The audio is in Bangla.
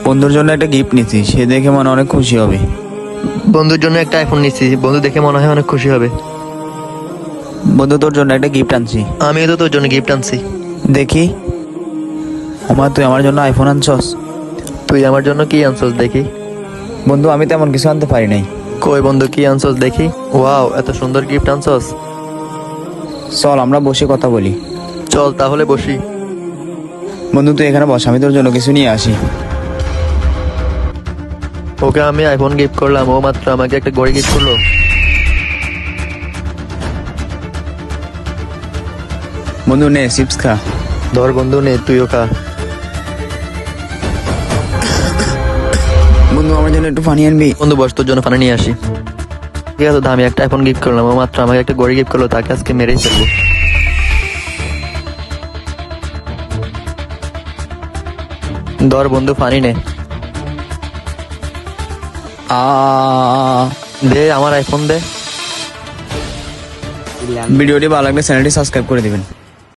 বন্ধুর জন্য একটা গিফট নিচ্ছি, সে দেখে মনে অনেক খুশি হবে। বন্ধুর জন্য একটা আইফোন নিচ্ছি, বন্ধু দেখে মনে হয় অনেক খুশি হবে। বন্ধু তোর জন্য একটা গিফট আনছি, আমিও তো তোর জন্য গিফট আনছি। দেখি। তুই আমার জন্য আইফোন আনছস? তুই আমার জন্য কি আনছস দেখি। বন্ধু আমি তেমন কিছু আনতে পারি নাই। কই বন্ধু কি আনছস দেখি। ওয়াও, এত সুন্দর গিফট আনছস। চল আমরা বসে কথা বলি। চল তাহলে বসি। বন্ধু তুই এখানে বস, আমি তোর জন্য কিছু নিয়ে আসি। ওকে আমি আইফোন গিফট করলাম, ও মাত্র আমাকে একটা ঘড়ি গিফট করলো। বন্ধু নে চিপস খা। ধর বন্ধু নে, তুইও খা। বন্ধু আমার জন্য একটু পানি আনবি? বন্ধু বস, তোর জন্য পানি নিয়ে আসি। ঠিক আছে, আমি একটা আইফোন গিফট করলাম, ও মাত্র আমাকে একটা ঘড়ি গিফট করলো, তাকে আজকে মেরেই ফেলবো। ধর বন্ধু পানি নে। আ দে আমার আইফোন দে। ভিডিওটি ভালো লাগলে চ্যানেলটি সাবস্ক্রাইব করে দিবেন।